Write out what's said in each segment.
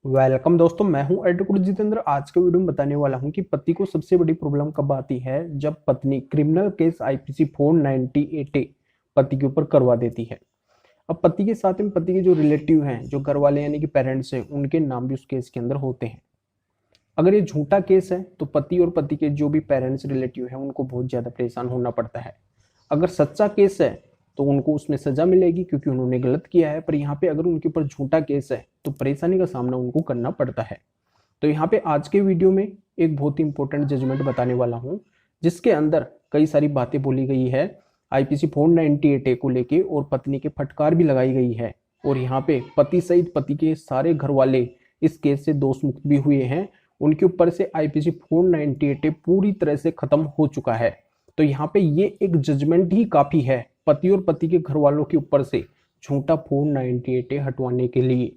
Welcome दोस्तों, मैं हूं एडवोकेट जितेंद्र। आज के वीडियो में बताने वाला हूं कि पति को सबसे बड़ी प्रॉब्लम कब आती है, जब पत्नी क्रिमिनल केस आईपीसी 498 पति के ऊपर करवा देती है। अब पति के साथ में पति के जो रिलेटिव हैं, जो घर वाले यानी कि पेरेंट्स हैं, उनके नाम भी उस केस के अंदर होते हैं। अगर ये झूठा केस है तो पति और पति के जो भी पेरेंट्स रिलेटिव हैं उनको बहुत ज़्यादा परेशान होना पड़ता है। अगर सच्चा केस है तो उनको उसमें सजा मिलेगी क्योंकि उन्होंने गलत किया है, पर यहाँ पे अगर उनके ऊपर झूठा केस है तो परेशानी का सामना उनको करना पड़ता है। तो यहाँ पे आज के वीडियो में एक बहुत ही इंपॉर्टेंट जजमेंट बताने वाला हूँ, जिसके अंदर कई सारी बातें बोली गई है आईपीसी 498 ए को लेके, और पत्नी के फटकार भी लगाई गई है। और यहाँ पे पति सहित पति के सारे घर वाले इस केस से दोष मुक्त भी हुए हैं। उनके ऊपर से आईपीसी 498 पूरी तरह से खत्म हो चुका है। तो यहाँ पे ये एक जजमेंट ही काफी है पति और पति के घर वालों के ऊपर से झूठा 498 हटवाने के लिए।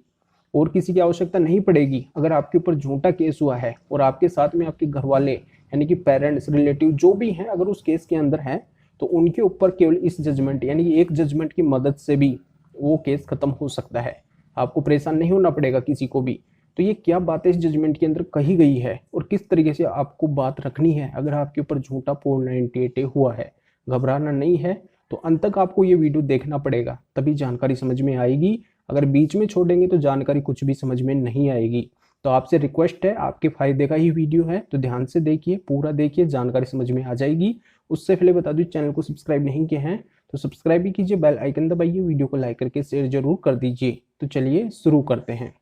और किसी की आवश्यकता नहीं पड़ेगी। अगर आपके ऊपर झूठा केस हुआ है और आपके साथ में आपके घर वाले यानी कि पेरेंट्स रिलेटिव जो भी हैं अगर उस केस के अंदर हैं, तो उनके ऊपर केवल इस जजमेंट यानी कि एक जजमेंट की मदद से भी वो केस खत्म हो सकता है। आपको परेशान नहीं होना पड़ेगा किसी को भी। तो ये क्या बातें इस जजमेंट के अंदर कही गई है और किस तरीके से आपको बात रखनी है अगर आपके ऊपर झूठा 498 हुआ है। घबराना नहीं है, तो अंत तक आपको ये वीडियो देखना पड़ेगा, तभी जानकारी समझ में आएगी। अगर बीच में छोड़ेंगे तो जानकारी कुछ भी समझ में नहीं आएगी। तो आपसे रिक्वेस्ट है, आपके फायदे का ही वीडियो है तो ध्यान से देखिए, पूरा देखिए, जानकारी समझ में आ जाएगी। उससे पहले बता दूं, चैनल को सब्सक्राइब नहीं किए हैं तो सब्सक्राइब भी कीजिए, बेल आइकन दबाइए, वीडियो को लाइक करके शेयर जरूर कर दीजिए। तो चलिए शुरू करते हैं।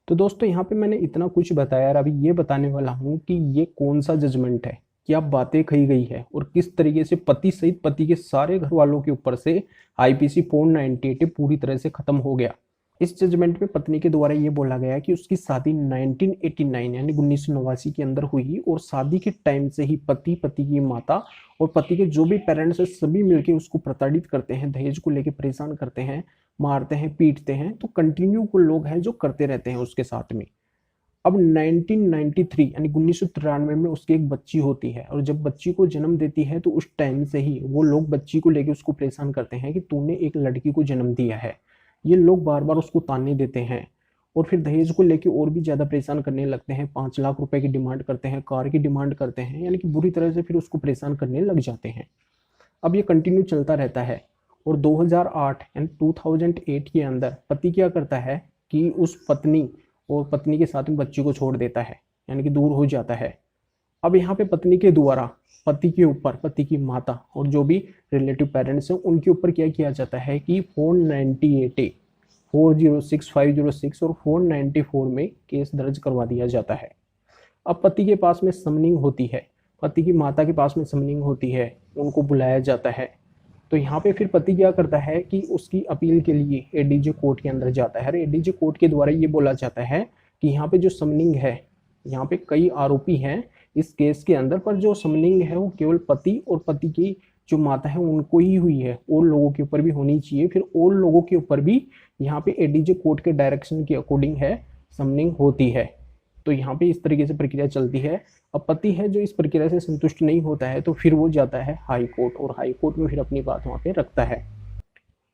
तो दोस्तों यहाँ पे मैंने इतना कुछ बताया और अभी ये बताने वाला हूँ कि ये कौन सा जजमेंट है, क्या बातें कही गई है और किस तरीके से पति सहित पति के सारे घर वालों के ऊपर से आईपीसी 498 पूरी तरह से खत्म हो गया। इस जजमेंट में पत्नी के द्वारा ये बोला गया कि उसकी शादी 1989 यानी 1989 के अंदर हुई और शादी के टाइम से ही पति, पति की माता और पति के जो भी पेरेंट्स हैं सभी मिलके उसको प्रताड़ित करते हैं, दहेज को लेके परेशान करते हैं, मारते हैं, पीटते हैं। तो कंटिन्यू को लोग हैं जो करते रहते हैं उसके साथ में। अब 1993 यानी 1993 में उसकी एक बच्ची होती है और जब बच्ची को जन्म देती है तो उस टाइम से ही वो लोग बच्ची को लेके उसको परेशान करते हैं कि तूने एक लड़की को जन्म दिया है। ये लोग बार बार उसको ताने देते हैं और फिर दहेज को लेके और भी ज़्यादा परेशान करने लगते हैं। 5 लाख रुपए की डिमांड करते हैं, कार की डिमांड करते हैं, यानी कि बुरी तरह से फिर उसको परेशान करने लग जाते हैं। अब ये कंटिन्यू चलता रहता है और 2008 यानी 2008 के अंदर पति क्या करता है कि उस पत्नी और पत्नी के साथ में बच्ची को छोड़ देता है, यानी कि दूर हो जाता है। अब यहाँ पे पत्नी के द्वारा पति के ऊपर, पति की माता और जो भी रिलेटिव पेरेंट्स हैं उनके ऊपर क्या किया जाता है कि 498 406 506 और 494 में केस दर्ज करवा दिया जाता है। अब पति के पास में समनिंग होती है, पति की माता के पास में समनिंग होती है, उनको बुलाया जाता है। तो यहाँ पे फिर पति क्या करता है कि उसकी अपील के लिए एडीजे कोर्ट के अंदर जाता है। एडीजे कोर्ट के द्वारा ये बोला जाता है कि यहाँ पे जो समनिंग है, यहाँ पे कई आरोपी हैं इस केस के अंदर, पर जो समनिंग है वो केवल पति और पति की जो माता है उनको ही हुई है, और लोगों के ऊपर भी होनी चाहिए। फिर और लोगों के ऊपर भी यहाँ पे एडीजे कोर्ट के डायरेक्शन के अकॉर्डिंग है समनिंग होती है। तो यहाँ पे इस तरीके से प्रक्रिया चलती है। अब पति है जो इस प्रक्रिया से संतुष्ट नहीं होता है तो फिर वो जाता है हाई कोर्ट और हाई कोर्ट में फिर अपनी बात वहाँ पे रखता है।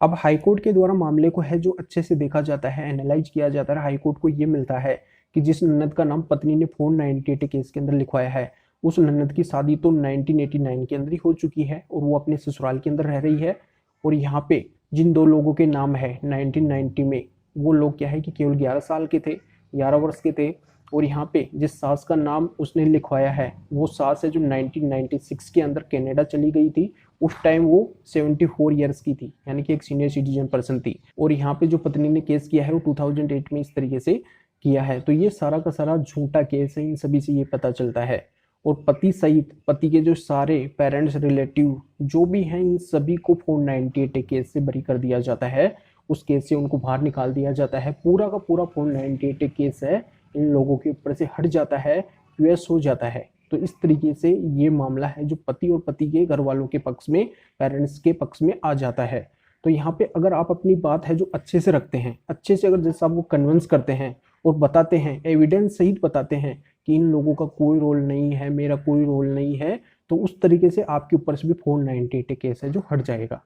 अब हाई कोर्ट के द्वारा मामले को है जो अच्छे से देखा जाता है, एनालाइज किया जाता है। हाई कोर्ट को ये मिलता है कि जिस ननद का नाम पत्नी ने 498 केस के अंदर लिखवाया है, उस ननद की शादी तो 1989 के अंदर ही हो चुकी है और वो अपने ससुराल के अंदर रह रही है। और यहाँ पे जिन दो लोगों के नाम है 1990 में, वो लोग क्या है कि केवल 11 साल के थे, 11 वर्ष के थे। और यहाँ पे जिस सास का नाम उसने लिखवाया है वो सास है जो 1996 के अंदर कनाडा चली गई थी। उस टाइम वो 74 ईयर्स की थी, यानी कि एक सीनियर सिटीजन पर्सन थी। और यहाँ पे जो पत्नी ने केस किया है वो 2008 में इस तरीके से किया है। तो ये सारा का सारा झूठा केस है, इन सभी से ये पता चलता है। और पति सहित पति के जो सारे पेरेंट्स रिलेटिव जो भी हैं इन सभी को 498 केस से बरी कर दिया जाता है। उस केस से उनको बाहर निकाल दिया जाता है। पूरा का पूरा 498 केस है इन लोगों के ऊपर से हट जाता है, यूएस हो जाता है। तो इस तरीके से ये मामला है जो पति और पति के घर वालों के पक्ष में, पेरेंट्स के पक्ष में आ जाता है। तो यहाँ पे अगर आप अपनी बात है जो अच्छे से रखते हैं, अच्छे से अगर जैसे आपको कन्विंस करते हैं और बताते हैं, एविडेंस सहित बताते हैं कि इन लोगों का कोई रोल नहीं है, मेरा कोई रोल नहीं है, तो उस तरीके से आपके ऊपर से भी 498 केस है जो हट जाएगा।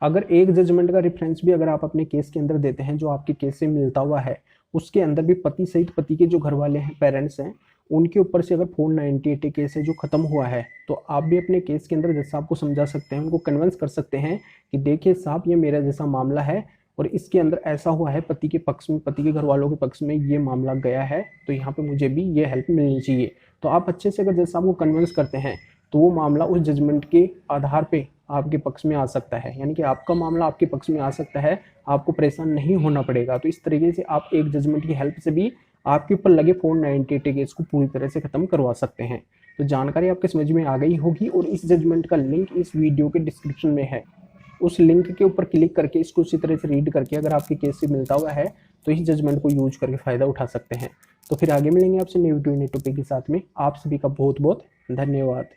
अगर एक जजमेंट का रेफरेंस भी अगर आप अपने केस के अंदर देते हैं जो आपके केस से मिलता हुआ है, उसके अंदर भी पति सहित पति के जो घर वाले हैं, पेरेंट्स हैं, उनके ऊपर से अगर 498 केस है जो खत्म हुआ है, तो आप भी अपने केस के अंदर जज साहब को समझा सकते हैं, उनको कन्विंस कर सकते हैं कि देखिए साहब ये मेरा जैसा मामला है और इसके अंदर ऐसा हुआ है, पति के पक्ष में, पति के घर वालों के पक्ष में ये मामला गया है, तो यहाँ पे मुझे भी ये हेल्प मिलनी चाहिए। तो आप अच्छे से अगर जज साहब को कन्विंस करते हैं तो वो मामला उस जजमेंट के आधार पे आपके पक्ष में आ सकता है, यानी कि आपका मामला आपके पक्ष में आ सकता है, आपको परेशान नहीं होना पड़ेगा। तो इस तरीके से आप एक जजमेंट की हेल्प से भी आपके ऊपर लगे 498 केस को पूरी तरह से खत्म करवा सकते हैं। तो जानकारी आपके समझ में आ गई होगी और इस जजमेंट का लिंक इस वीडियो के डिस्क्रिप्शन में है। उस लिंक के ऊपर क्लिक करके इसको उसी तरह से रीड करके अगर आपके केस से मिलता हुआ है तो इस जजमेंट को यूज करके फायदा उठा सकते हैं। तो फिर आगे मिलेंगे आपसे नई वीडियो नए टॉपिक के साथ में। आप सभी का बहुत बहुत धन्यवाद।